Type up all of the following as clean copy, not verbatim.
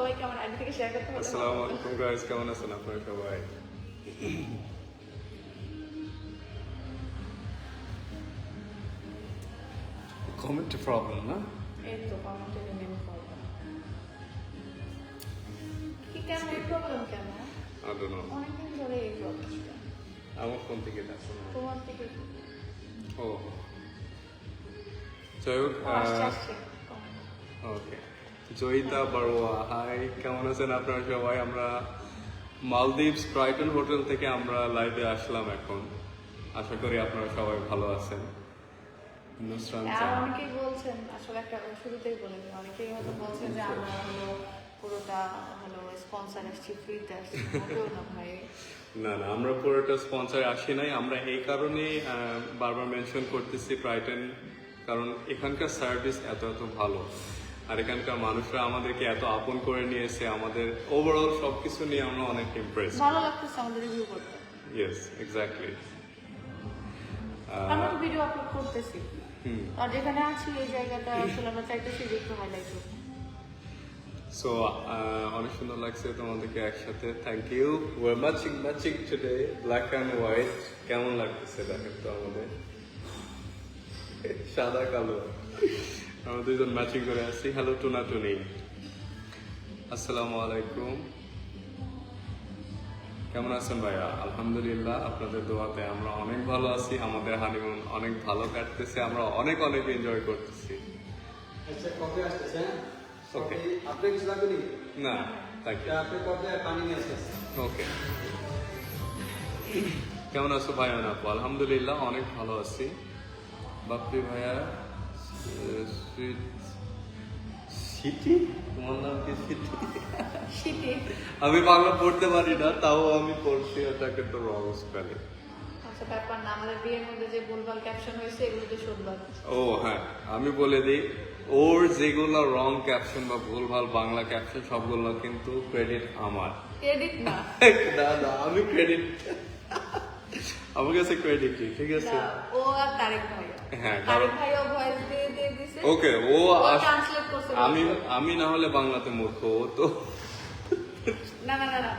সবাইকে আমার আইডি থেকে শেয়ার করতে হবে। আসসালামু আলাইকুম গাইস, কেমন আছেন আপনারা সবাই? কমেন্ট প্রবলেম না? এই তো কমেন্টের মেন প্রবলেম কি কেন এই প্রবলেম কেন I don't know. অনেকদিন ধরে এই প্রবলেমটা আমার ফোন থেকে দেখো না। তোমার থেকে ও যাই হোক, আসছে আসছে ওকে। জয়িতা বারোয়া, হাই, কেমন আছেন আপনারা সবাই? আমরা মালদ্বীপস ব্রাইটন হোটেল থেকে আমরা লাইভে আসলাম এখন। আশা করি আপনারা সবাই ভালো আছেন। নুসরান আর জাহান। অনেকেই বলছেন, আসলে একটা শুরুতেই বলে দিই, অনেকেই হয়তো বলছেন যে আমরা হলো পুরোটা হলো স্পন্সর আসছি, ফ্রিতে আসছি। মোটেও না ভাই, না না, আমরা পুরোটা স্পন্সর আসি নাই। আমরা এই কারণেই বারবার মেনশন করতেছি ব্রাইটন, কারণ এখানকার সার্ভিস এত এত ভালো, আর এখানকার মানুষরা আমাদেরকে এত আপন করে নিয়েছে। আমাদের ওভারঅল সবকিছু নিয়ে আমরা অনেক ইমপ্রেস। ভালো লাগতেছে আমাদের রিভিউ করতে। Yes, exactly. আমরা ভিডিও আপলোড করতেছি, আর যেখানে আছি এই জায়গাটা আসলে আমরা চাইতেছি যে একটু হাইলাইট করতে। সো অনেক সুন্দর লাগছে তোমাদেরকে একসাথে। Thank you. We're matching matching today, black and white. কেমন লাগতেছে দেখেন তো আমাদের, সাদা কালো আমরা দুইজন ম্যাচিং করে আসছি। হ্যালো টুনা টুনি, আসসালামু আলাইকুম, কেমন আছেন ভাইয়া? আলহামদুলিল্লাহ, আপনাদের দোয়াতে আমরা অনেক ভালো আছি। আমাদের হানিমুন অনেক ভালো কাটতেছে, আমরা অনেক অনেক এনজয় করতেছি। আচ্ছা, কবে আসতেছে? ওকে, আপনি কিছু লাগবে নাকি? না থ্যাংক ইউ। আপনি কবে পানি নিয়ে আসতেছে? ওকে, কেমন আছো ভাইয়া? আপু আলহামদুলিল্লাহ অনেক ভালো আছি। বাপ্পি ভাইয়া, সিটি, তোমার নাম কি? সিটি? শীতে আমি বাংলা পড়তে পারি না, তাও আমি পড়ছি ওটাকে তো রং স্পেলিং। আচ্ছা, ব্যাপার না, আমাদের বিয়ের মধ্যে যে ভুলভাল ক্যাপশন হয়েছে এগুলো তো শুনবার। ও হ্যাঁ, আমি বলে দিই, ওর যেগুলো রং ক্যাপশন বা ভুলভাল বাংলা ক্যাপশন সবগুলো কিন্তু ক্রেডিট আমার। ক্রেডিট না, না না, আমি ক্রেডিট, আমার কাছে ক্রেডিট, ঠিক আছে? না, ও আর তারেক ভাইয়া। হ্যাঁ, তারেক ভাইয়া ভয়েস দিয়ে দিয়ে দিছে। ওকে, ও ট্রান্সলেট করছে। আমি না হলে বাংলাতে মূর্খ, ও তো না না না না,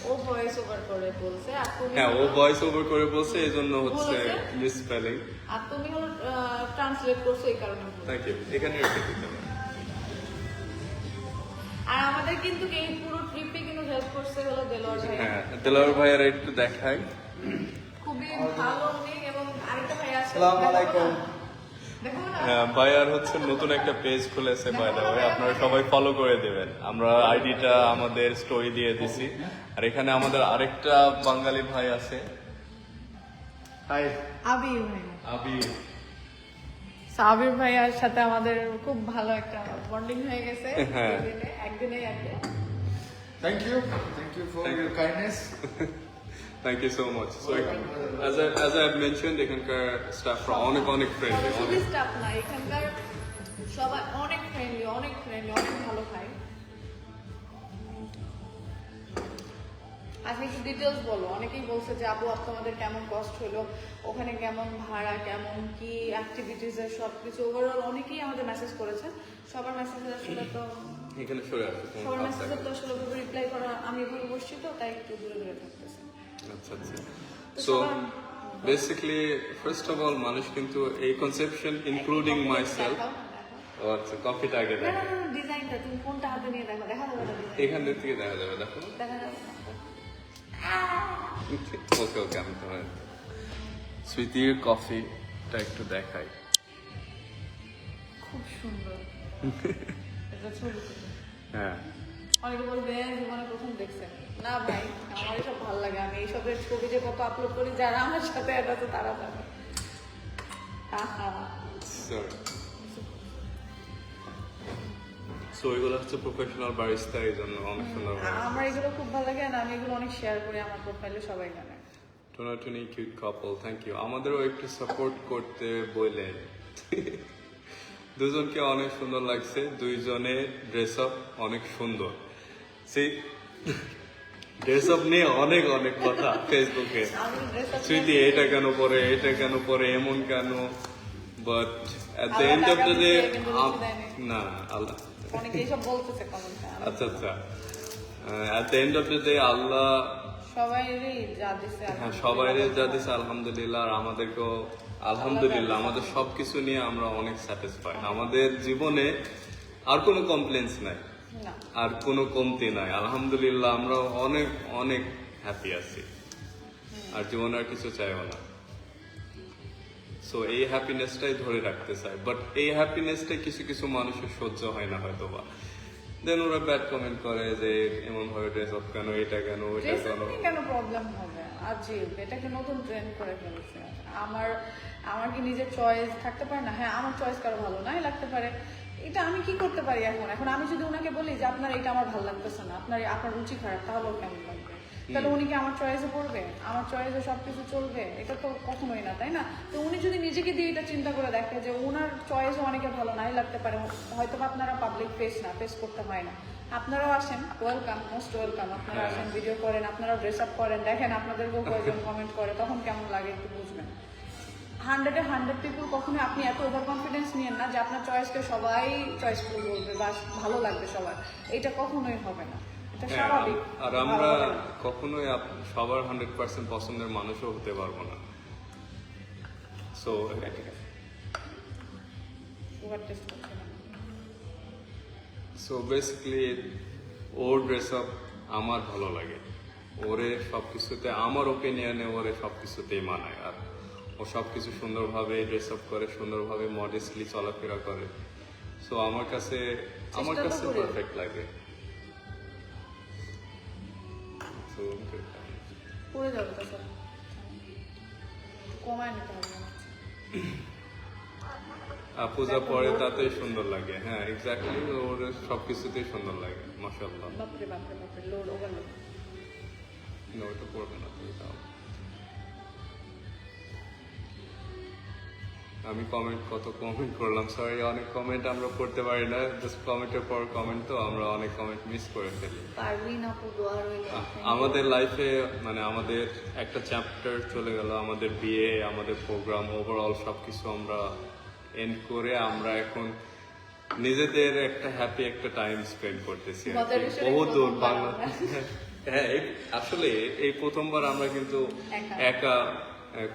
ও ভয়েস ওভার করে বলছে, আর তুমি হ্যাঁ, ও ভয়েস ওভার করে বলছে, এই জন্য হচ্ছে বলেছে? মিসস্পেলিং। আর তুমি হলো ট্রান্সলেট করছো এই কারণে ভুল। থ্যাংক ইউ, এখানে রেখে দিতে হবে। আর আমাদের কিন্তু এই পুরো ট্রিপে কিন্তু হেল্প করছে হলো দেলোয়ার ভাই। হ্যাঁ, দেলোয়ার ভাইয়ের একটু দেখাই। খুবই ভালো উনি, এবং আরেকটা ভাই আছে। আসসালামু আলাইকুম। দেখো না, হ্যাঁ, ভাইয়ার হচ্ছে নতুন একটা পেজ খুলেছে, বাই দ্য ওয়ে, আপনারা সবাই ফলো করে দিবেন। আমরা আইডিটা আমাদের স্টোরি দিয়ে দিছি। আর এখানে আমাদের আরেকটা বাঙালি ভাই আছে, হাই আবির ভাই। আবির। সাবির ভাইয়ার সাথে আমাদের খুব ভালো একটা বন্ডিং হয়ে গেছে হ্যাঁ। একদিনে একদিন। Thank you for your kindness. Thank you so much. So as I mentioned, এখানকার স্টাফরা অনেক অনেক ফ্রেন্ডলি, শুধু অনেক। স্টাফ না, এখানকার সবাই অনেক ফ্রেন্ডলি, অনেক ভালো খায়। আজকে একটু ডিটেলস বলো। অনেকেই বলছে যে আপু তোমাদের কেমন কস্ট হলো, ওখানে কেমন ভাড়া, কেমন কি অ্যাক্টিভিটিস এর সবকিছু ওভারঅল অনেকেই আমাদের মেসেজ করেছে। সবার মেসেজের আসলে তো এখানে সরে আসো, সবার মেসেজের তো আসলে রিপ্লাই করা, আমি এভাবে বসছি তো তাই একটু দূরে দূরে থাকতেছে। আচ্ছা আচ্ছা। So basically first of all মানুষ কিন্তু এই কনসেপশন ইনক্লুডিং মাই সেলফ। ও আচ্ছা, কপিটা আগে না দেখো, না না, ডিজাইনটা তুমি কোনটা হাতে নিয়ে দেখো, দেখা যাবে না ডিজাইন, এখান থেকে দেখা যাবে, দেখো। দেখা যাবে না। ওকে ওকে, আমি তোমার স্মৃতির কফিটা একটু দেখাই। খুব সুন্দর এটা ছবি তুলে। হ্যাঁ, অনেকে বলবে জীবনে প্রথম দেখছেন। না ভাই, আমার এসব ভালো লাগে, আমি এইসবের ছবি যে কত আপলোড করি, যারা আমার সাথে এটা তো তারা জানে। সো এগুলো হচ্ছে প্রফেশনাল বারিস্তা, এই জন্য অনেক সুন্দর। আমার এগুলো খুব ভালো লাগে, আর আমি এগুলো অনেক শেয়ার করি আমার প্রোফাইলে, সবাই জানে। টোনাটুনি কিউট কাপল, থ্যাংক ইউ। আমাদেরও একটু সাপোর্ট করতে বললেন। দুজনকে অনেক সুন্দর লাগছে, দুইজনের ড্রেস আপ অনেক সুন্দর। সেই ড্রেস আপ নিয়ে অনেক অনেক কথা ফেসবুকে। আমি ড্রেস স্মৃতি এটা কেন পরে, এটা কেন পরে, এমন কেন but at the Allah end of টাকা দ্য ডে দিচ্ছে, কিন্তু রুচি দেয়নি। না আল্লাহ অনেকে এইসব বলতেছে কমেন্টে। আচ্ছা আচ্ছা at the end of the day আল্লাহ সবাইরই যা দিছে হ্যাঁ সবাই যা দিছে আলহামদুলিল্লাহ, আর আমাদেরকেও আলহামদুলিল্লাহ আমাদের সবকিছু নিয়ে আমরা অনেক স্যাটিসফাই। আমাদের জীবনে আর কোনো কমপ্লেন্স নাই, না আর কোনো কমতি নাই, আলহামদুলিল্লাহ আমরা অনেক অনেক হ্যাপি আছি, আর জীবনে আর কিছু চাইও না। সো এই হ্যাপিনেসটাই ধরে রাখতে চাই, বাট এই হ্যাপিনেসটাই কিছু কিছু মানুষের সহ্য হয় না হয়তো বা, দেন ওরা ব্যাড কমেন্ট করে যে এমন ভাবে ড্রেস আপ কেন, এটা কেন, ওইটা ড্রেস কেন। নিয়ে কেন প্রবলেম হবে? আজীব, এটাকে নতুন ট্রেন্ড করে ফেলছে। আমার আমার কি নিজের চয়েস থাকতে পারে না? হ্যাঁ, আমার চয়েস কারো ভালো নাই লাগতে পারে, এটা আমি কি করতে পারি এখন? এখন আমি যদি ওনাকে বলি যে আপনার এটা আমার ভালো লাগতেছে না, আপনার রুচি খারাপ, তাহলে ওর কেমন লাগবে? তাহলে উনি কি আমার চয়েসে পড়বে? আমার চয়েসে সবকিছু চলবে? এটা তো কখনোই না, তাই না? তো উনি যদি নিজেকে দিয়ে এটা চিন্তা করে দেখে যে ওনার চয়েসও অনেকে ভালো নাই লাগতে পারে, হয়তো বা আপনারা পাবলিক ফেস করতে হয় না, আপনারাও আসেন, ওয়েলকাম, মোস্ট ওয়েলকাম। আপনারা আসেন, ভিডিও করেন, আপনারা ড্রেস আপ করেন, দেখেন আপনাদেরকেও কয়েকজন কমেন্ট করে, তখন কেমন লাগে একটু বুঝবেন। 100 পিপল কখনো আপনি এত ওভার কনফিডেন্স নিয়েন না যে আপনার চয়েসকে সবাই চয়েসফুল বলবে বা ভালো লাগবে সবার, এটা কখনোই হবে না, এটা হ্যাঁ, স্বাভাবিক। আর আমরা কখনোই সবার 100% পছন্দের মানুষও হতে পারবো না। সো সুগার টেস্ট করছে না। সো বেসিক্যালি ওর ড্রেস আপ আমার ভালো লাগে, ওরে সবকিছুতে, আমার ওপিনিয়নে ওরে সবকিছুতেই মানায়, আর ও সবকিছু সুন্দরভাবে ড্রেস আপ করে, সুন্দরভাবে মডেস্টলি চলাফেরা করে। সো আমার কাছে চেষ্টা তো করি। পারফেক্ট লাগে। So, পড়ে যাবে তো স্যার, কমায় নিতে হবে মনে হচ্ছে। পূজা পরে তাতেই সুন্দর লাগে। হ্যাঁ এক্স্যাক্টলি, ওর সবকিছুতেই সুন্দর লাগে, মাশাআল্লাহ। বাপরে বাপরে বাপরে, লোড ওভারলোড। না ওটা পড়বে না তুমি, তাও আমি কত কমেন্ট করলাম, সরি, অনেক কমেন্ট আমরা পড়তে পারি না, জাস্ট কমেন্টের পর কমেন্ট, তো আমরা অনেক কমেন্ট মিস করে ফেলি। পারবিন আপু, দোয়া রইল। আমাদের লাইফে মানে আমাদের একটা চ্যাপ্টার চলে গেল, আমাদের বিয়ে, আমাদের প্রোগ্রাম, ওভারঅল সবকিছু আমরা এন্ড করে আমরা এখন নিজেদের একটা হ্যাপি একটা টাইম স্পেন্ড করতেছি আর কি। বহু দূর বাংলা, হ্যাঁ আসলে এই প্রথমবার আমরা কিন্তু একা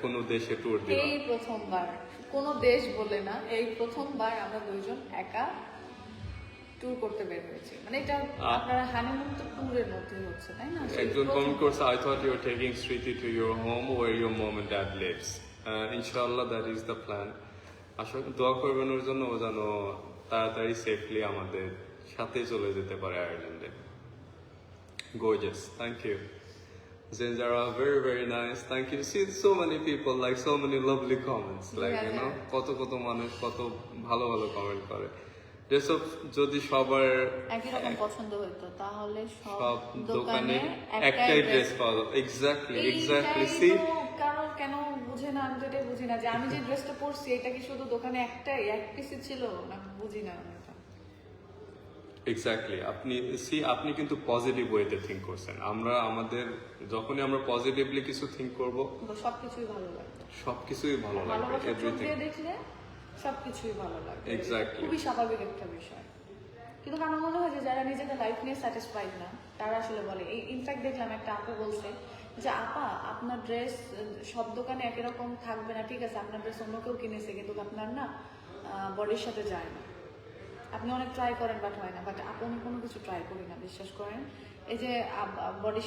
কোনো দেশে ট্যুর দিলাম। এই প্রথমবার, কোনো দেশ বলে না, এই প্রথমবার আমরা দুইজন একা ট্যুর করতে বের হয়েছি। মানে এটা আপনারা হানিমুন তো ট্যুরের মধ্যে হচ্ছে, তাই না? একজন কমেন্ট করছে, I thought you were taking Sriti to your home where your mom and dad lives. Inshallah that is the plan. আসলে দোয়া করবেন ওর জন্য, ও যেন তাড়াতাড়ি সেফলি আমাদের সাথে চলে যেতে পারে আয়ারল্যান্ডে। Gorgeous, thank you. Zinzara, very very nice, thank you. See so many people, like so many lovely comments, like you know, কত মানুষ কত ভালো কমেন্ট করে। যেসব যদি সবার একই রকম পছন্দ হইতো তাহলে সব দোকানে একটাই ড্রেস পাওয়া যাবে। এক্স্যাক্টলি সি কারণ কেন বুঝে না, আমি যেটা বুঝি না যে আমি যে ড্রেসটা পরছি এটা কি শুধু দোকানে এক পিসই ছিল না, বুঝি না এটা। এক্স্যাক্টলি, আপনি কিন্তু পজিটিভ ওয়েতে থিঙ্ক করছেন। যখনই আমরা পজিটিভলি কিছু থিঙ্ক করব, সবকিছুই ভালো লাগবে, সবকিছুই ভালো লাগবে, ভালোবাসার চোখ এভরিথিং। দিয়ে দেখলে সবকিছুই ভালো লাগবে, Exactly. খুবই স্বাভাবিক একটা বিষয়। কিন্তু আমার মনে হয় যে যারা নিজেদের লাইফ নিয়ে স্যাটিসফাইড না তারা আসলে বলে, ইনফ্যাক্ট দেখলাম একটা আপু বলছে যে আপা আপনার ড্রেস সব দোকানে একই রকম থাকবে না, ঠিক আছে আপনার ড্রেস অন্য কেউ কিনেছে কিন্তু আপনার না বডির সাথে যায় না, আপনি অনেক ট্রাই করেন বাট হয় না। বাট আপনি কোনো কিছু ট্রাই করি না, বিশ্বাস করেন। এই যে বডি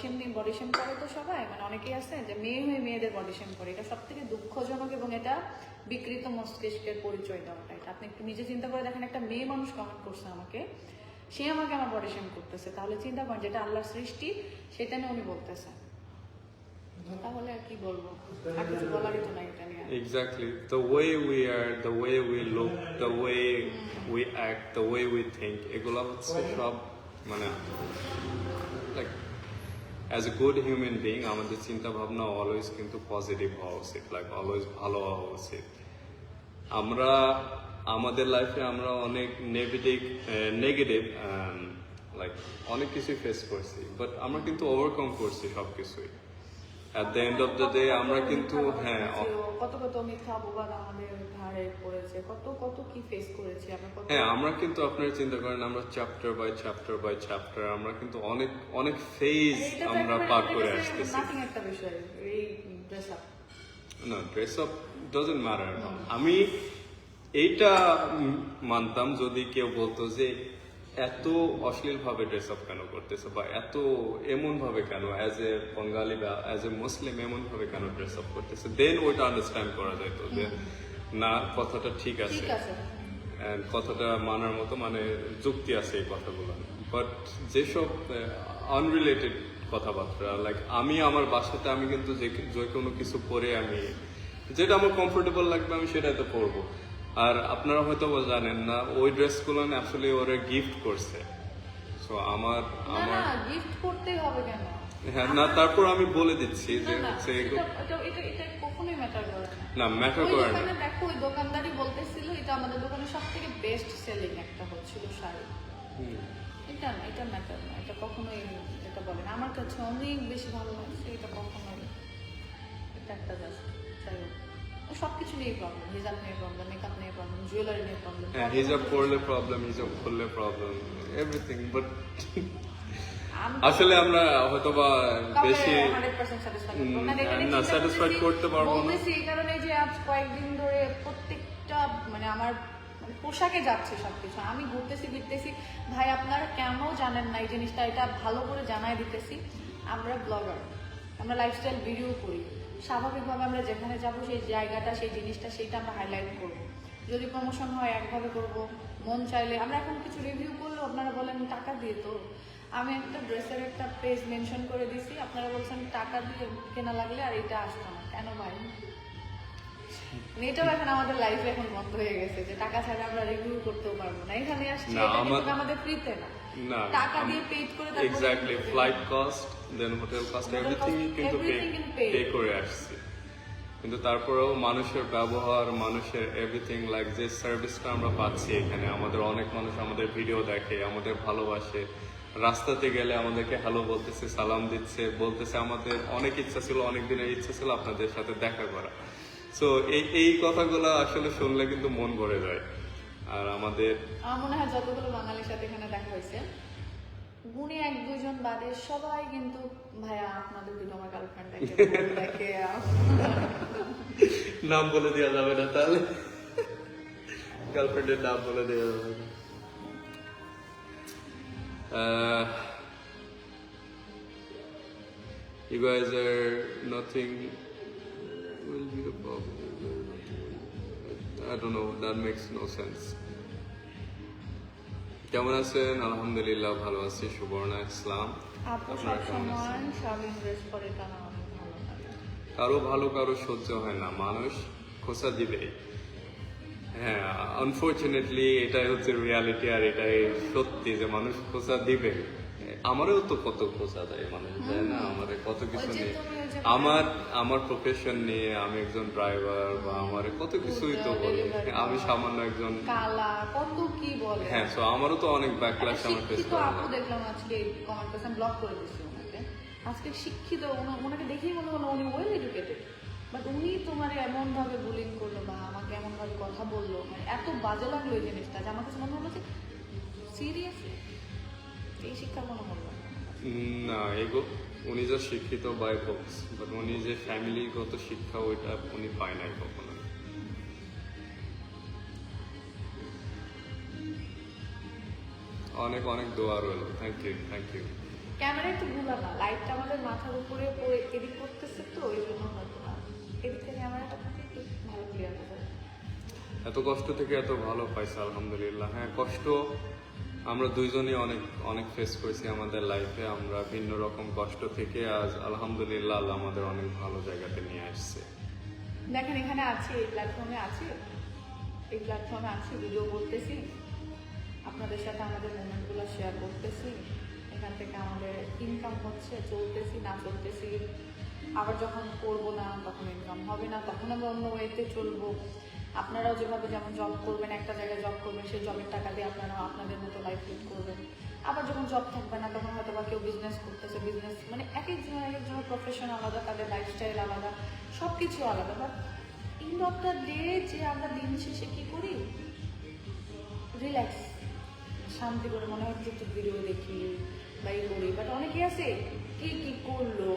শেম করে তো সবাই, মানে অনেকেই আছে যে মেয়ে হয়ে মেয়েদের বডি শেম করে, এটা সব থেকে দুঃখজনক এবং এটা বিকৃত মস্তিষ্কের পরিচয় দেওয়াটা। এটা আপনি একটু নিজে চিন্তা করে দেখেন, একটা মেয়ে মানুষ কমেন্ট করছে আমাকে, সে আমাকে আমার বডি শেম করতেছে, তাহলে চিন্তা করেন যেটা আল্লাহর সৃষ্টি সেটা নিয়ে উনি বলতেছে, তাহলে আর কি বলবো, আর কিছু বলারই তো নাই এটা নিয়ে। Exactly. The way we are, the way we look, the way we act, the way we think, এগুলা হচ্ছে সব মানে like as a good human being আমাদের চিন্তা ভাবনা অলওয়েজ কিন্তু পজিটিভ হওয়া উচিত, like অলওয়েজ ভালো হওয়া উচিত। আমরা আমাদের লাইফে আমরা অনেক নেগেটিভ লাইক অনেক কিছু ফেস করছি, বাট আমরা কিন্তু ওভারকাম করছি সবকিছুই। At the end of the day আমরা কিন্তু হ্যাঁ কত কত মিথ্যা অপবাদ আমাদের ঘাড়ে পড়েছে, কত কত কি ফেস করেছি আমরা, কত হ্যাঁ আমরা কিন্তু আপনারা চিন্তা করেন আমরা চ্যাপ্টার বাই চ্যাপ্টার আমরা কিন্তু অনেক অনেক ফেজ আমরা পার করে আসতেছি। নাথিং একটা বিষয় এই ড্রেস আপ। না ড্রেস আপ ডাজন্ট ম্যাটার। আমি এইটা মানতাম যদি কেউ বলতো যে এত অশ্লীল ভাবে ড্রেস আপ কেন করতেছে বা এত এমন ভাবে কেন অ্যাজ এ বঙ্গালী বা অ্যাজ এ মুসলিম এমন ভাবে কেন ড্রেস আপ করতেছে, দেন ওইটা আন্ডারস্ট্যান্ড করা যেত যে না কথাটা ঠিক আছে, ঠিক আছে। And কথাটা মানার মতো মানে যুক্তি আছে এই কথাগুলো। বাট যেসব আনরিলেটেড কথাবার্তা লাইক আমি আমার বাসাতে আমি কিন্তু যে কোনো কিছু পরে আমি যেটা আমার কমফোর্টেবল লাগবে আমি সেটাই তো পরবো। আর আপনারা হয়তো জানেন না ওই ড্রেসগুলো আসলে ওরা গিফট করছে। সো আমার না না গিফট করতেই হবে কেন? হ্যাঁ না তারপর আমি বলে দিচ্ছি যে না, না, হচ্ছে এটা কখনোই ম্যাটার করে না। না ম্যাটার ওই করে না। দোকানে দেখো ওই দোকানদারই বলতেছিল এটা আমাদের দোকানের সবথেকে বেস্ট সেলিং একটা হচ্ছিল শাড়ি। এটা না, এটা ম্যাটার না, এটা কখনোই এটা বলে না। আমার কাছে অনেক বেশি ভালো লাগছে, এটা কখনোই এটা একটা জাস্ট যাই হোক সবকিছু নিয়ে প্রবলেম, হিজাব নিয়ে প্রবলেম, মেকআপ নিয়ে প্রবলেম, জুয়েলারি নিয়ে প্রবলেম। হ্যাঁ হিজাব পরলে প্রবলেম, হিজাব খুললে প্রবলেম, এভরিথিং। বাট আসলে আমরা হয়তোবা বেশি না স্যাটিসফাইড করতে পারবো না। বলতেছি এই কারণে যে আজ কয়েকদিন ধরে প্রত্যেকটা মানে আমার পোশাকে যাচ্ছে সবকিছু, আমি ঘুরতেছি ফিরতেছি, ভাই আপনারা কেন জানেন না এই জিনিসটা, এটা ভালো করে জানাই দিতেছি। আমরা ব্লগার, আমরা লাইফস্টাইল ভিডিও করি, স্বাভাবিকভাবে আমরা যেখানে যাবো সেই জায়গাটা সেই জিনিসটা সেইটা আমরা হাইলাইট করবো। যদি প্রমোশন হয় একভাবে করবো, মন চাইলে আমরা এখন কিছু রিভিউ করলো আপনারা বলেন টাকা দিয়ে, তো আমি একটা ড্রেসের একটা পেজ মেনশন করে দিছি, আপনারা বলছেন টাকা দিয়ে কেনা লাগলে আর এটা আসতো না কেন ভাই? এটাও এখন আমাদের লাইফে এখন বন্ধ হয়ে গেছে যে টাকা ছাড়া আমরা রিভিউ করতেও পারবো না। এখানে আসছে না, আমাদের ফ্রিতে না, না টাকা দিয়ে পেড করে এক্স্যাক্টলি ফ্লাইট কস্ট দেন হোটেল কস্ট এভরিথিং কিন্তু পে করে আসছে। কিন্তু তারপরেও মানুষের ব্যবহার, মানুষের এভরিথিং লাইক যে সার্ভিসটা আমরা পাচ্ছি এখানে, আমাদের অনেক মানুষ আমাদের ভিডিও দেখে, আমাদের ভালোবাসে, রাস্তাতে গেলে আমাদেরকে হ্যালো বলতেছে, সালাম দিচ্ছে, বলতেছে আমাদের অনেক ইচ্ছা ছিল, অনেক দিনের ইচ্ছা ছিল আপনাদের সাথে দেখা করা। সো এই কথাগুলো আসলে শুনলে কিন্তু মন ভরে যায়। আর আমাদের আমার মনে হয় যতগুলো বাঙালির সাথে এখানে দেখা হয়েছে গুণী এক দুইজন বাদে সবাই কিন্তু ভাইয়া আপনাদের দুটো আমার গার্লফ্রেন্ড দেখে নাম বলে দেওয়া যাবে না তাহলে, গার্লফ্রেন্ডের নাম বলে দেওয়া যাবে না। You guys are nothing will be a problem. I don't know, that makes no sense. কেমন আছেন? আলহামদুলিল্লাহ ভালো আছি। সুবর্ণা ইসলাম। আপু সবসময় শালীন ড্রেস পরে টানা অনেক ভালো লাগে। কারো ভালো কারো সহ্য হয় না, মানুষ খোঁচা দিবে। হ্যাঁ আনফর্চুনেটলি এটাই হচ্ছে রিয়ালিটি, আর এটাই সত্যি যে মানুষ খোঁচা দিবে। আমারও তো কত খোঁচা দেয় মানুষ, তাই না? আমাদের কত কিছু নিয়ে, আমার প্রফেশন নিয়ে, আমি একজন ড্রাইভার বা আমার কত কিছুই তো বলে, আমি সামান্য একজন কালা কত কি বলে। হ্যাঁ সো আমারও তো অনেক ব্যাকল্যাশ আমার ফেস শিক্ষিত করা আপু লাগে। দেখলাম আজকে কমেন্ট করছেন, ব্লক করে দিচ্ছি ওনাকে। আজকে শিক্ষিত ওনাকে দেখেই মনে হলো উনি ওয়েল এডুকেটেড, বাট উনি তোমার এমন ভাবে বুলিং করলো বা আমাকে এমন ভাবে কথা বললো, মানে এত বাজে লাগলো এই জিনিসটা যে আমার কাছে মনে হলো যে সিরিয়াসলি এই শিক্ষা মনে হলো না এগো উনি যা শিক্ষিত বাই বক্স, বাট উনি যে ফ্যামিলিগত শিক্ষা ওইটা উনি পায় নাই কখনো। অনেক অনেক দোয়া রইল। Thank you. ক্যামেরা একটু ভুলা না, লাইটটা আমাদের মাথার উপরে পড়ে এডিট করতেছে তো ওই জন্য হয়তো না এদিকে ক্যামেরাটা থাকে একটু ভালো ক্লিয়ার হবে। এত কষ্ট থেকে এত ভালো পাইছে আলহামদুলিল্লাহ। হ্যাঁ কষ্ট আমরা দুইজনই অনেক অনেক ফেস করেছি আমাদের লাইফে। আমরা ভিন্ন রকম কষ্ট থেকে আজ আলহামদুলিল্লাহ আল্লাহ আমাদের অনেক ভালো জায়গাতে নিয়ে আসছে। দেখেন এখানে আছে, এই প্ল্যাটফর্মে আছে, ভিডিও করতেছি, আপনাদের সাথে আমাদের মোমেন্টগুলো শেয়ার করতেছি, এখান থেকে আমাদের ইনকাম হচ্ছে, চলতেছি না চলতেছি, আবার যখন করবো না তখন ইনকাম হবে না, তখন আমরা অন্য ওয়েতে চলবো। আপনারাও যেভাবে যেমন জব করবেন, একটা জায়গায় জব করবেন, সেই জবের টাকা দিয়ে আপনারা আপনাদের মতো লাইফ লিড করবেন। আবার যখন জব থাকবে না তখন হয়তো বা কেউ বিজনেস করতেছে, বিজনেস মানে এক একজনের প্রফেশন আলাদা, তাদের লাইফস্টাইল আলাদা, সব কিছু আলাদা। But and of the day যে আমরা দিন শেষে কি করি, রিল্যাক্স, শান্তি করে মনে হচ্ছে একটু ভিডিও দেখি বা ই করি। বাট অনেকে আছে কে কি করলো,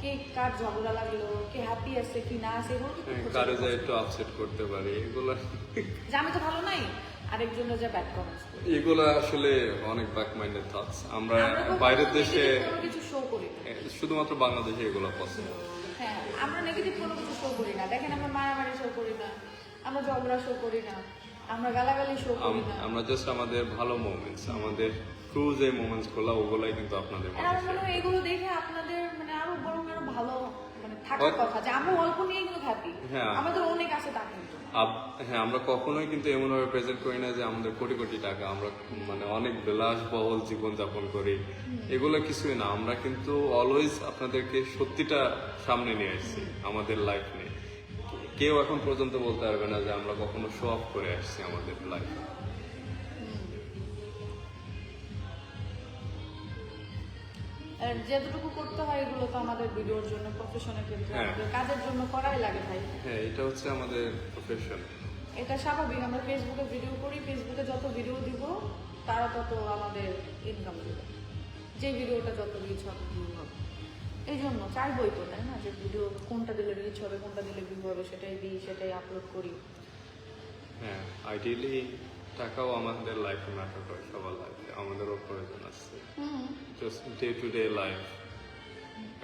কে কার ঝগড়া লাগলো, কে হ্যাপি আছে কি না আছে, এগুলো কিন্তু খোঁজে কারে না। যায় একটু আপসেট করতে পারি এগুলো যে আমি তো ভালো নাই, আরেকজনের যে ব্যাড কমেন্টস করি। এগুলো আসলে অনেক ব্যাক মাইন্ডেড থটস। আমরা কখনো বাইরের negative দেশে কোনো কিছু শো করি না। শুধুমাত্র বাংলাদেশে এগুলো পসিবল। হ্যাঁ, আমরা নেগেটিভ কোনো কিছু শো করি না। দেখেন আমরা মারামারি শো করি না, আমরা ঝগড়া শো করি না, আমরা গালাগালি শো করি না। আমরা জাস্ট আমাদের ভালো মোমেন্টস, আমাদের ট্রু যে মোমেন্টস গুলো ওগুলাই কিন্তু আপনাদের আর আমার মাঝে মনে হয় এগুলো দেখে আপনাদের মানে আরো বরং আরো ভালো মানে থাকার কথা, যে আমরা অল্প নিয়ে এগুলো হ্যাপি, হ্যাঁ। আমাদের অনেক আছে তা কিন্তু না। হ্যাঁ, আমরা কখনোই কিন্তু এমনভাবে প্রেজেন্ট করি না যে আমাদের কোটি কোটি টাকা, আমরা মানে অনেক বিলাসবহুল জীবন যাপন করি, এগুলো কিছুই না। আমরা কিন্তু অলওয়েজ আপনাদেরকে সত্যিটা সামনে নিয়ে আসছি আমাদের লাইফ নিয়ে। কেউ এখন পর্যন্ত বলতে পারবে না যে আমরা কখনো শো অফ করে আসছি আমাদের লাইফ। আর যতটুকু করতে হয় এগুলো তো আমাদের ভিডিওর জন্য, প্রফেশনের ক্ষেত্রে হ্যাঁ। আমাদের কাজের জন্য করাই লাগে ভাই। হ্যাঁ, এটা হচ্ছে আমাদের প্রফেশন। এটা স্বাভাবিক, আমরা ফেসবুকে ভিডিও করি, ফেসবুকে যত ভিডিও দিব তারা তত আমাদের ইনকাম দেবে, যে ভিডিওটা যত রিচ হবে ভিউ হবে। এই জন্য চাইবই তো, তাই না, যে ভিডিও কোনটা দিলে রিচ হবে, কোনটা দিলে ভিউ হবে, সেটাই দিই, সেটাই আপলোড করি। হ্যাঁ, আইডিয়ালি টাকাও আমাদের লাইফে ম্যাটার করে, সবার লাইফে আমাদেরও প্রয়োজন আছে। Just day to day life,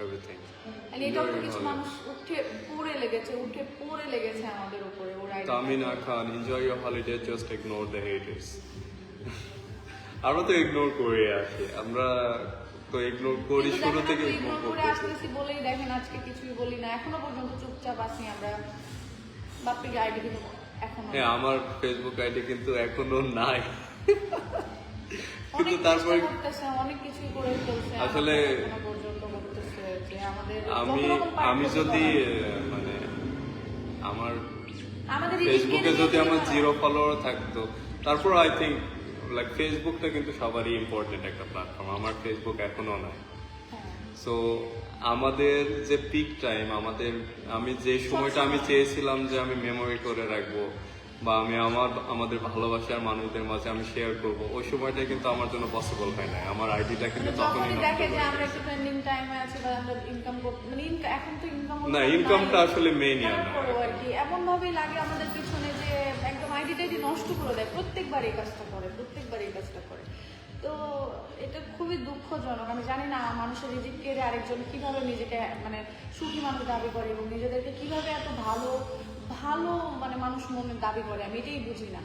everything. আর এটাও তো কিছু মানুষ উঠে পড়ে লেগেছে আমাদের উপরে, ওরা Tamina Khan, enjoy your holiday, just ignore the haters. আমরা তো ইগনোর করে আসি, আমরা তো ইগনোর করি শুরু থেকে ইগনোর করে করতেছি। আসতেছি বলেই দেখেন আজকে কিছুই বলি না, এখনো পর্যন্ত চুপচাপ আছি আমরা। বাপ্পির আইডি কিন্তু এখনো হ্যাঁ, আমার ফেসবুক আইডি কিন্তু এখনো নাই, অনেক কিন্তু তারপরে চেষ্টা করতেছে, অনেক কিছুই করে ফেলছে, আসলে এখনো পর্যন্ত করতেছে যে আমাদের আমি যতরকম পারে আমি করতে যদি পারে। মানে আমার আমাদের এই ফেসবুকে দিকে যদি নিয়ে আমার না। 0 ফলোয়ার থাকতো, তারপর আই থিঙ্ক লাইক ফেসবুকটা কিন্তু সবারই ইম্পর্টেন্ট একটা প্ল্যাটফর্ম। আমার ফেসবুক এখনো নাই। হ্যাঁ। সো আমাদের যে পিক টাইম, আমি যে সময়টা আমি চেয়েছিলাম যে আমি মেমোরি করে রাখবো বা আমি আমাদের ভালোবাসার মানুষদের মাঝে আমি শেয়ার করব, ওই সময়টা কিন্তু আমার জন্য পসিবল হয় না। আমার আইডিটা কিন্তু তখনই যখনই নষ্ট দেখে যে করে আমরা দিয়েছে। একটু ট্রেন্ডিং টাইমে আছি বা আমরা ইনকাম মানে এখন তো ইনকাম না, ইনকামটা আসলে মেইন না। আর কি এমন ভাবেই লাগে আমাদের পিছনে যে একদম আইডিটা নষ্ট করে দেয়, প্রত্যেকবার এই কাজটা করে। তো এটা খুবই দুঃখজনক। আমি জানি না মানুষের রিজিক কেড়ে আরেকজন কিভাবে নিজেকে মানে সুখী মানুষ দাবি করে এবং নিজেদেরকে কিভাবে এত ভালো মানে মানুষ মনে দাবি করে, আমি এটাই বুঝি না।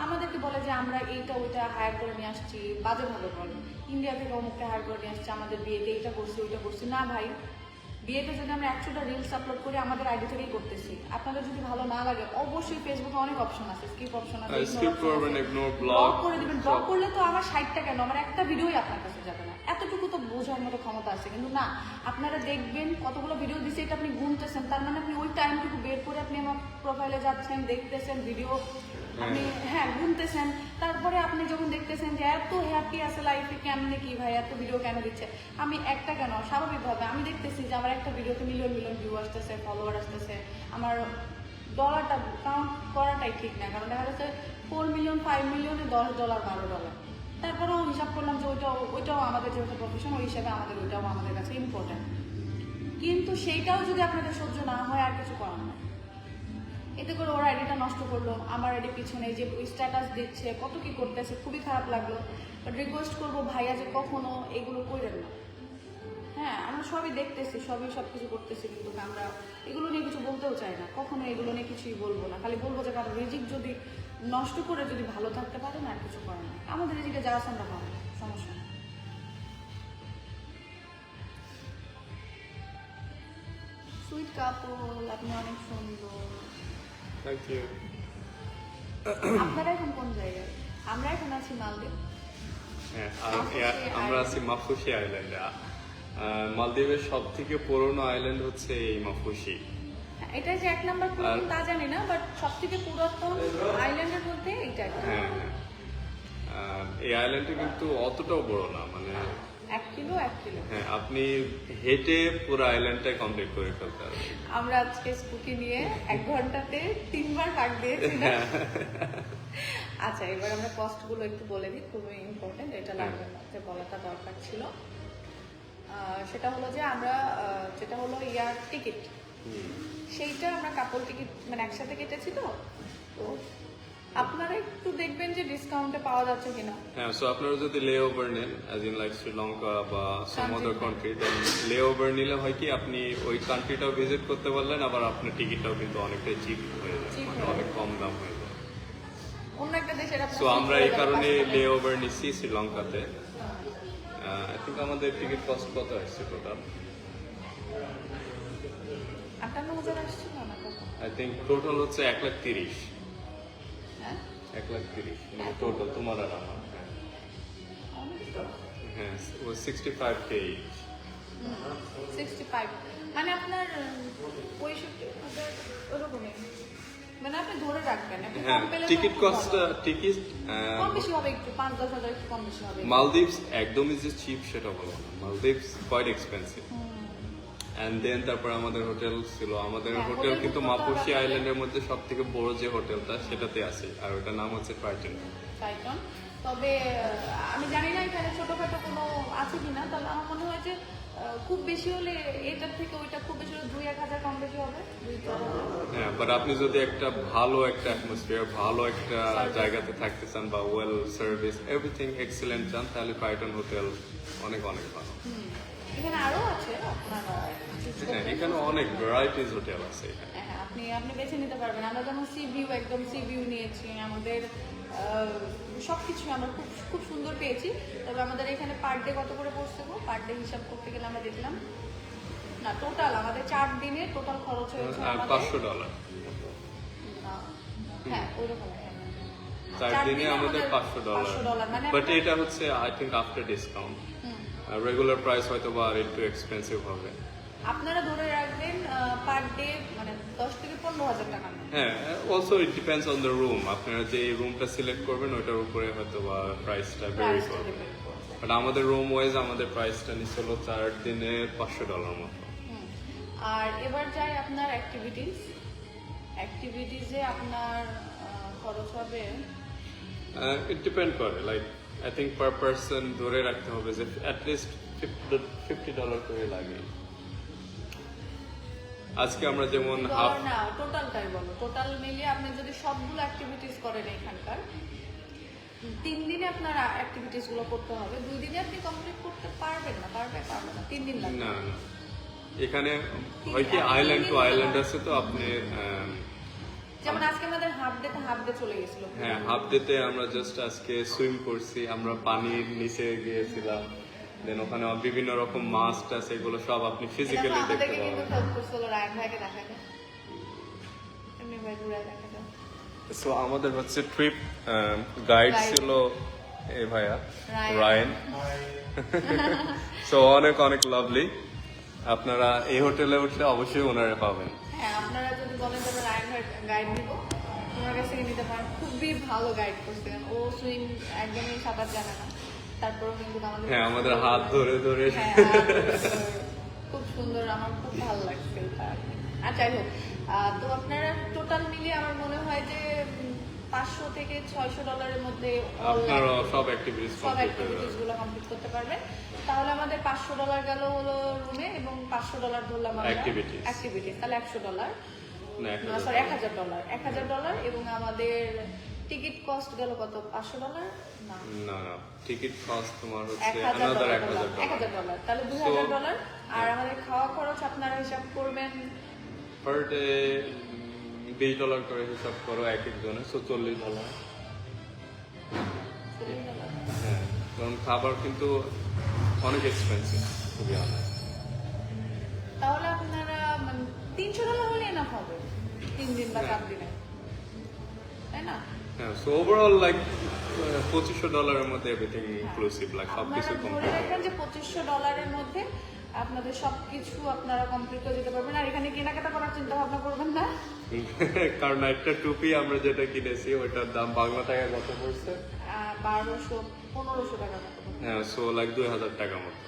আমাদেরকে বলে যে আমরা এইটা ওইটা হায়ার করে নিয়ে আসছি, বাজেভাবে বলে ইন্ডিয়া থেকে অমুকটা হায়ার করে নিয়ে আসছি, আমাদের বিয়েতে এইটা করছি ওইটা করছি। না ভাই, বিয়েতে যদি আমরা 100টা রিলস আপলোড করি আমাদের আইডি থেকেই করতেছি। আপনাদের যদি ভালো না লাগে অবশ্যই ফেসবুকে অনেক অপশন আছে, স্কিপ অপশন আছে, স্কিপ করবেন, ইগনোর, ব্লক ব্লক করে দিবেন। ব্লক করলে তো আমার 60টা কেন, আমার একটা ভিডিওই আপনার কাছে যাবে না, এতটুকু তো বোঝার মতো ক্ষমতা আছে। কিন্তু না, আপনারা দেখবেন কতগুলো ভিডিও দিচ্ছে এটা আপনি গুনতেছেন, তার মানে আপনি ওই টাইমটুকু বের করে আপনি আমার প্রোফাইলে যাচ্ছেন, দেখতেছেন ভিডিও, আপনি গুনতেছেন। তারপরে আপনি যখন দেখতেছেন যে এত হ্যাপি আছে লাইফে, কেমনে কি ভাই এত ভিডিও কেন দিচ্ছে, আমি একটা কেন স্বাভাবিকভাবে আমি দেখতেছি যে আমার একটা ভিডিওতে মিলিয়ন ভিউ আসতেছে, ফলোয়ার আসতেছে, আমার ডলারটা কাউন্ট করাটাই ঠিক না। কারণ দেখা যাচ্ছে 4 মিলিয়ন 5 মিলিয়নে $10 $12। তারপরেও হিসাব করলাম যে ওইটাও আমাদের যেহেতু প্রফেশন, ওই হিসাবে ওইটাও আমাদের কাছে ইম্পর্টেন্ট। কিন্তু সেইটাও যদি আপনাদের সহ্য না হয় আর কিছু করার না। এতে করে ওরা আইডিটা নষ্ট করলো, আমার আইডি পিছনে যে স্ট্যাটাস দিচ্ছে, কত কি করতেছে, খুবই খারাপ লাগলো। বাট রিকোয়েস্ট করবো ভাইয়া যে কখনো এগুলো করেন না। হ্যাঁ, আমরা সবই দেখতেছি, সব কিছু করতেছি, কিন্তু আমরা এগুলো নিয়ে কিছু বলতেও চাই না, কখনো এগুলো নিয়ে কিছুই বলবো না। খালি বলবো যে কারণ রিজিক যদি নষ্ট করে যদি ভালো থাকতে পারে না, আর কিছু করে না। আমাদের রিজিকে যারা আছে আমরা পাবো, সমস্যা নেই। সুইট কাপল, আপনি অনেক সুন্দর। Thank you. আপনারা এখন কোন জায়গায়? আমরা এখন আছি মালদ্বীপ। হ্যাঁ, আমরা আছি মাফুসি আইল্যান্ডে। মালদ্বীপের সব থেকে পুরনো আইল্যান্ড হচ্ছে এই মাফুসি। এটা যে 1 নাম্বার পুরাতন তা জানি না, বাট সব থেকে পুরাতন আইল্যান্ডের মধ্যে এটা একটা। হ্যাঁ, এই আইল্যান্ডটা কিন্তু অতটাও বড় না, মানে 1 কিলো 1 কিলো। হ্যাঁ আপনি হেঁটে পুরো আইল্যান্ডটাই কমপ্লিট করে ফেলতে পারবেন। আমরা আজকে স্কুটি নিয়ে 1 ঘন্টাতে 3 বার পাক দিয়েছি না? আচ্ছা, এবার আমরা কস্ট গুলো একটু বলে দিই, খুবই ইম্পর্টেন্ট, এটা লাগবে না, যে বলাটা দরকার ছিল। সেটা হলো যে আমরা যেটা হলো ইয়ার টিকিট, সেইটা আমরা কাপল টিকিট মানে একসাথে কেটেছি, তো তো আপনারা একটু দেখবেন যে ডিসকাউন্টে পাওয়া যাচ্ছে কিনা। হ্যাঁ, সো আপনারা যদি লে ওভার নেন, অ্যাজ ইন লাইক শ্রীলঙ্কা বা সাম আদার কান্ট্রি, দেন লে ওভার নিলে হয় কি আপনি ওই কান্ট্রিটাও ভিজিট করতে পারলেন, আবার আপনার টিকিটটাও কিন্তু অনেকটাই চিপ হয়ে যায়, Cheap মানে হয়ে অনেক কম দাম হয়ে যায়। অন্য একটা দেশের আপনারা সো আমরা এই cheap কারণে করে লে ওভার নিচ্ছি শ্রীলঙ্কাতে। আই থিঙ্ক আমাদের টিকিট কস্ট কত আসছে টোটাল? 58,000 আসছিল না কত? আই থিঙ্ক টোটাল হচ্ছে 1,30,000। হ্যাঁ 1,30,000 টোটাল তোমার আর আমার। অনেক তো। হ্যাঁ, ও 65K। 65 মানে আপনার 65,000 ওরকমই, মানে আপনি ধরে রাখবেন, আপনি হ্যাঁ, কম পেলে টিকিট তো কস্ট ভালো। টিকিট কম বেশি হবে, একটু 5-10 হাজার একটু কম বেশি হবে। মালদ্বীপস একদমই যে চিপ সেটা বলো না, Maldives quite expensive. And then তারপর আমাদের হোটেল ছিল, আমাদের হ্যাঁ, হোটেল হোটেল কিন্তু বুক করতে মাপসি হবে। আইল্যান্ডের মধ্যে সব থেকে বড় যে হোটেলটা সেটাতে আছে, আর ওটার নাম হচ্ছে ট্রাইটন। টাইটন। তবে আমি জানি না এখানে ছোটখাটো কোনো আছে কিনা, তাহলে আমার মনে হয় যে খুব বেশি হলে এটার থেকে ওইটা খুব বেশি হলে 2-1 হাজার কম বেশি হবে, 2-4 হাজার। হ্যাঁ, বাট আপনি যদি একটা ভালো একটা অ্যাটমসফিয়ার, ভালো একটা জায়গাতে থাকতে চান বা ওয়েল সার্ভিস এভরিথিং এক্সিলেন্ট চান, তাহলে ট্রাইটন হোটেল অনেক অনেক ভালো। এখানে আরো আছে আপনারা হ্যাঁ, এখানে অনেক ভ্যারাইটিস হোটেল আছে এখানে। হ্যাঁ, আপনি আপনি বেছে নিতে পারবেন। আমরা যেমন সি ভিউ, একদম সি ভিউ নিয়েছি, আমাদের সবকিছু আমরা খুব খুব সুন্দর পেয়েছি। তবে আমাদের এখানে পার ডে কত করে পড়ছে গো? পার ডে হিসাব করতে গেলে আমরা দেখলাম না, টোটাল আমাদের 4 দিনে টোটাল খরচ হয়েছে আমাদের $500। হ্যাঁ ওইরকম 4 দিনে আমাদের $500, মানে বাট এটা হচ্ছে I think after discount. Regular price হয়তো বা আর একটু এক্সপেন্সিভ হবে। আপনারা ধরে রাখবেন পার ডে মানে 10 থেকে 15,000 টাকা নেন। হ্যাঁ, also it depends on the room, আপনারা যে রুমটা সিলেক্ট করবেন ওইটার উপরে হয়তো বা প্রাইসটা ভেরি Price টা করবে। depend করবে। বাট আমাদের রুম ওয়াইজ আমাদের প্রাইসটা নিচ্ছিল 4 দিনে $500 মতো। আর এবার যাই আপনার অ্যাক্টিভিটিজে আপনার খরচ হবে ইট ডিপেন্ড করে, like I think per person ধরে রাখতে হবে যে অ্যাটলিস্ট $50 করে লাগে। আজকে আমরা যেমন হাফ ডলার না, টোটালটাই বলো, টোটাল মিলিয়ে আপনি যদি সবগুলো অ্যাক্টিভিটিস করেন এখানকার 3 দিনে আপনার অ্যাক্টিভিটিস গুলো করতে হবে, 2 দিনে আপনি কমপ্লিট করতে পারবেন না, পারবে না, 3 দিন লাগবে। না না, এখানে হয় কি আইল্যান্ড টু আইল্যান্ড আছে, তো আপনি যেমন আজকে আমাদের হাফ ডে চলে গেছিল। হ্যাঁ, হাফ ডেতে আমরা জাস্ট আজকে সুইম করছি, আমরা পানির নিচে গিয়েছিলাম, দেন ওখানে বিভিন্ন রকম মাছ আছে, এগুলো সব আপনি ফিজিক্যালি দেখতে আমাদেরকে কিন্তু পাবেন। হেল্প করছিল, রায়ন ভাইকে দেখাতে, এমনি ভাই ঘুরে দেখাতে। সো আমাদের হচ্ছে ট্রিপ গাইড Guide. ছিল এ ভাইয়া রায়ান। রায়ন। সো অনেক অনেক লাভলি, আপনারা এই হোটেলে উঠলে অবশ্যই ওনারা পাবেন। হ্যাঁ, আপনারা যদি বলেন তবে রায়ন ভাই গাইড নিব, ওনার কাছ থেকে নিতে পারেন, খুবই ভালো গাইড করছিলেন। ও সুইম একদমই সাঁতার জানে না, তারপরেও কিন্তু আমাদের হ্যাঁ, আমাদের হাত ধরে ধরে হ্যাঁ, হাত ধরে ধরে। খুব সুন্দর, আমার খুব ভালো লাগছে ওটা। আর যাই হোক, তো আপনারা টোটাল মিলিয়ে আমার মনে হয় যে $500 থেকে $600 মধ্যে আপনারা সব অ্যাক্টিভিটিস সব কমপ্লিট অ্যাক্টিভিটিস গুলো কমপ্লিট করতে পারবেন। তাহলে আমাদের $500 গেল হলো রুমে, এবং $500 ধরলাম আমরা Activities. অ্যাক্টিভিটিস, তাহলে $100, না, সরি $1,000 এবং আমাদের টিকিট কস্ট গেল কত? $500 না, না না, টিকিট কস্ট তোমার হচ্ছে $1,000 another $1,000 তাহলে $2,000। আর আমাদের খাওয়া খরচ আপনারা হিসাব করবেন পার ডে $20 করে হিসাব করো এক একজনের, সো $40। $40। হ্যাঁ, কারণ খাবার কিন্তু অনেক এক্সপেন্সিভ, খুবই অনেক। তাহলে আপনারা মানে $300 হলে এনাফ হবে 3 দিন বা 4 দিনে, তাই না? হ্যাঁ, সো ওভারঅল লাইক $2,500 মধ্যে এভরিথিং ইনক্লুসিভ, লাইক সবকিছু আপনারা ধরে কমপ্লিট। রাখেন যে $2,500 মধ্যে আপনাদের সবকিছু আপনারা কমপ্লিট করে যেতে পারবেন। আর এখানে কেনাকাটা করার চিন্তা ভাবনা করবেন না, কারণ একটা টুপি আমরা যেটা কিনেছি ওইটার দাম বাংলা টাকায় কত পড়ছে? 1200-1500 টাকার মতো পড়বে। হ্যাঁ, সো লাইক 2000 টাকা মতো,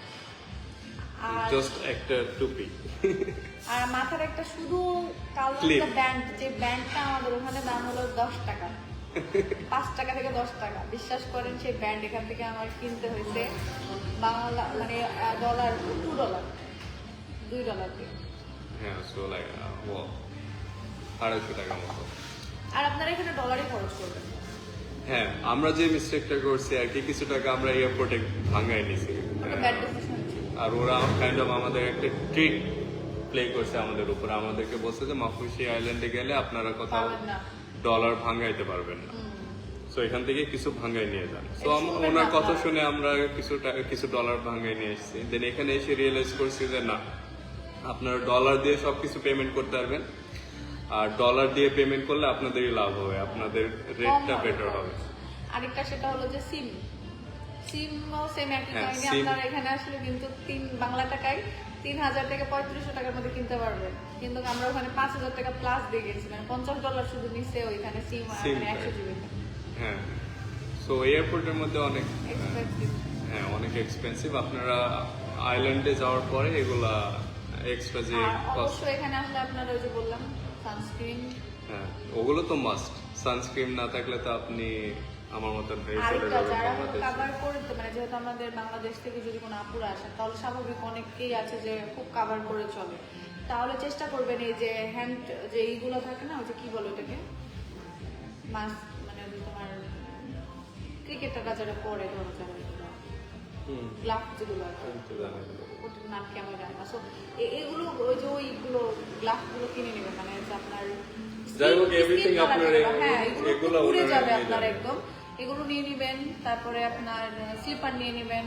আর জাস্ট একটা টুপি। আর মাথার একটা শুধু কালো Clip. একটা ব্যান্ড, যে ব্যান্ডটা আমাদের ওখানে দাম হলো 10 টাকা, 5 টাকা থেকে 10 টাকা। বিশ্বাস করেন সেই ব্যান্ড এখান থেকে আমার কিনতে হয়েছে বাংলা মানে ডলার, $2 দিয়ে। হ্যাঁ, সো লাইক 250 টাকা মতো। আর আপনারা এখানে ডলারই খরচ করবেন। হ্যাঁ, আমরা যে মিস্টেকটা করছি আর কি, কিছু টাকা আমরা এয়ারপোর্টে ভাঙাই নিছি। ওটা ব্যাড ডিসিশন ছিল। আর ওরা কাইন্ড অফ আমাদের একটা ট্রিক প্লে করছে আমাদের উপর, আমাদেরকে বলছে যে মাফুসি আইল্যান্ডে গেলে আপনারা কোথাও পারবেন না। ডলার ভাঙাইতে পারবেন না, তো এখান থেকে কিছু ভাঙাই নিয়ে যান। তো শুনবেন ওনার না কথা আপনারা। শুনে আমরা কিছু ডলার ভাঙাই নিয়ে এসেছি। দেন এখানে এসে রিয়েলাইজ করছি যে না, আপনারা ডলার দিয়ে সবকিছু পেমেন্ট করতে পারবেন, আর ডলার দিয়ে পেমেন্ট করলে আপনাদেরই লাভ হবে, আপনাদের রেটটা কম হবে। বেটার হবে। আরেকটা সেটা হলো যে সিমও সেম একই হ্যাঁ, কারণে SIM আপনারা এখানে আসলে কিন্তু বাংলা টাকায় 3000 থেকে 3500 টাকার মধ্যে কিনতে পারবেন, কিন্তু আমরা ওখানে 5000 টাকা প্লাস দিয়ে গেছিলাম। $50 শুধু নিচ্ছে ওইখানে সিম SIM মানে 100 card। জিবি হ্যাঁ, সো এয়ারপোর্টের মধ্যে অনেক এক্সপেন্সিভ। হ্যাঁ অনেক এক্সপেন্সিভ। আপনারা আইল্যান্ডে যাওয়ার পরে এগুলা এক্সট্রা যে আর কস্ট, অবশ্যই এখানে আসলে আপনারা ওই যে বললাম সানস্ক্রিন, হ্যাঁ ওগুলো তো মাস্ট। সানস্ক্রিন না থাকলে তো আপনি আমার মতন হয়ে চলে আরেকটা যাবেন যারা বাংলাদেশে। কাভার করতে মানে যেহেতু আমাদের বাংলাদেশ থেকে যদি কোনো আপুরা আসেন তাহলে স্বাভাবিক অনেকেই আছে যে খুব কাভার করে চলে, তাহলে চেষ্টা করবেন এই যে হ্যান্ড যে এইগুলো থাকে না, ওই যে কি বলে ওটাকে মাস্ক, মানে ওই যে তোমার ক্রিকেটাররা যারা পরে ধরো যারা হুম, গ্লাভ যেগুলো আছে আমি তো জানি না। ওটার নাম কি আমার জানি না। So, এগুলো ওই যে ওইগুলো গ্লাভগুলো কিনে নেবেন, মানে যে আপনার যাই হোক, skin everything colour আপনার যেগুলো, হ্যাঁ এগুলো এগুলো পুড়ে ওনারা যাবে নিয়ে আপনার যাবেন। একদম। এগুলো নিয়ে নেবেন, তারপরে আপনার স্লিপার নিয়ে নেবেন,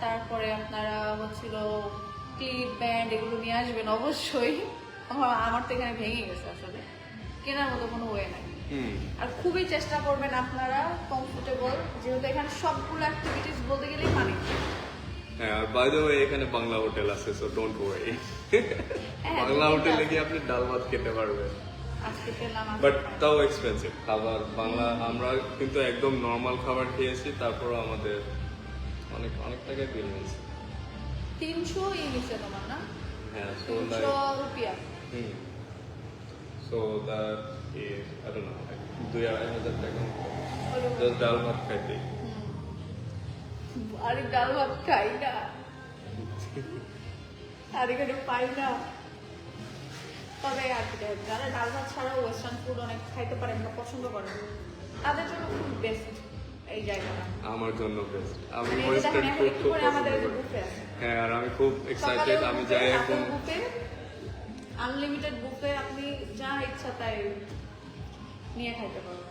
তারপরে আপনারা হচ্ছিল ক্লিপ ব্যান্ড এগুলো নিয়ে আসবেন অবশ্যই। আমার তো এখানে ভেঙে গেছে আসলে, কেনার মতো কোনো ওয়ে নাই। হুম, আর খুবই চেষ্টা করবেন আপনারা কমফোর্টেবল, যেহেতু এখানে সবগুলো অ্যাক্টিভিটিস বলতে গেলেই মানে হ্যাঁ, আর বাই দ্য ওয়ে এখানে বাংলা হোটেল আছে, সো ডোন্ট ওয়ারি। হ্যাঁ, বাংলা দুটো হোটেলে আছে। গিয়ে আপনি ডাল ভাত খেতে পারবেন, আজকে পেলাম বাট তাও এক্সপেন্সিভ খাবার। বাংলা আমরা কিন্তু একদম নর্মাল খাবার খেয়েছি, তারপরও আমাদের অনেক অনেক টাকা বিল হয়েছে। 300 নিচে তোমার না, হ্যাঁ, সো 300 রুপিয়া। Hmm, so that is I don't know 2-2.5 টাকা ওরকম। জাস্ট ডাল ভাত খাইতে। আরে ডাল ভাত খাই না, আর এখানে পাই না। তবে আর কি, যারা ডাল ভাত ছাড়াও ওয়েস্টার্ন ফুড অনেক খাইতে পারেন বা পছন্দ করেন তাদের জন্য খুব বেস্ট এই জায়গাটা। আমার জন্য বেস্ট। আমি মানে এই যে ওয়েস্টার্ন দেখেন, এখন ফুড একটু খুব পরে পছন্দ আমাদের করি। বুফে আছে, হ্যাঁ, আর আমি খুব এক্সাইটেড। আমি যাই এখন। বুফে আনলিমিটেড বুফে, আপনি যা ইচ্ছা তাই নিয়ে খাইতে পারবেন।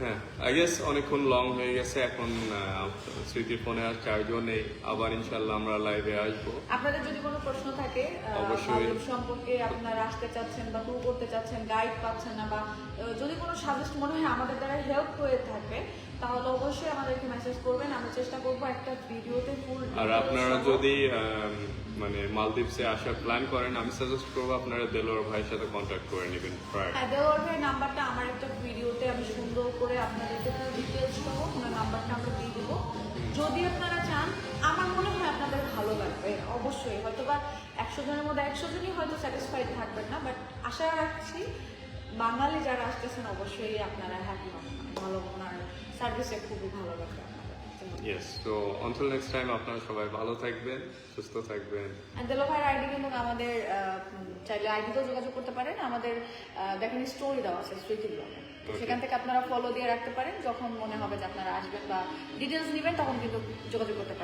হ্যাঁ, আই গেস অনেকক্ষণ লং হয়ে গেছে এখন। স্মৃতির ফোনে আর চার্জও নেই। আবার ইনশাল্লাহ আমরা লাইভে আসবো। আপনাদের যদি কোনো প্রশ্ন থাকে অবশ্যই। মালদ্বীপ সম্পর্কে, আপনারা আসতে চাচ্ছেন বা ট্যুর করতে চাচ্ছেন, গাইড পাচ্ছেন না, বা যদি কোনো সাজেস্ট মনে হয় আমাদের দ্বারা হেল্প হয়ে থাকে, তাহলে অবশ্যই আমাদেরকে মেসেজ করবেন। আমরা চেষ্টা করবো একটা ভিডিওতে ফুল। আর আপনারা যদি মানে মালদ্বীপসে আসার প্ল্যান করেন, আমি সাজেস্ট করবো আপনারা দেলোয়ার ভাইয়ের সাথে কন্ট্যাক্ট করে নেবেন প্রায়। হ্যাঁ, দেওয়ার ভাই নাম্বারটা আমার একটা ভিডিওতে আমি সুন্দর করে আপনাদেরকে পুরো ডিটেলস সহ ওনার নাম্বারটা আমরা দিয়ে দেবো। যদি আপনারা চান, আমার মনে হয় আপনাদের ভালো লাগবে অবশ্যই। হয়তো বা 100 জনের মধ্যে 100 জনই হয়তো স্যাটিসফাইড থাকবেন না, বাট আশা রাখছি বাঙালি যারা আসতেছেন অবশ্যই আপনারা হ্যাপি হবেন, ভালো, ওনার সার্ভিসে খুবই ভালো লাগবে আপনাদের। ইয়েস, তো আনটিল নেক্সট টাইম আপনারা সবাই ভালো থাকবেন, সুস্থ থাকবেন। দেলো ভাইয়ের আইডি কিন্তু আমাদের চাইলে আইডিতেও যোগাযোগ করতে পারেন। আমাদের দেখেন স্টোরি দেওয়া আছে স্মৃতি ব্লগে, তো Okay. সেখান থেকে আপনারা ফলো দিয়ে রাখতে পারেন। যখন মনে হবে যে আপনারা আসবেন বা ডিটেলস নেবেন তখন কিন্তু যোগাযোগ করতে পারেন।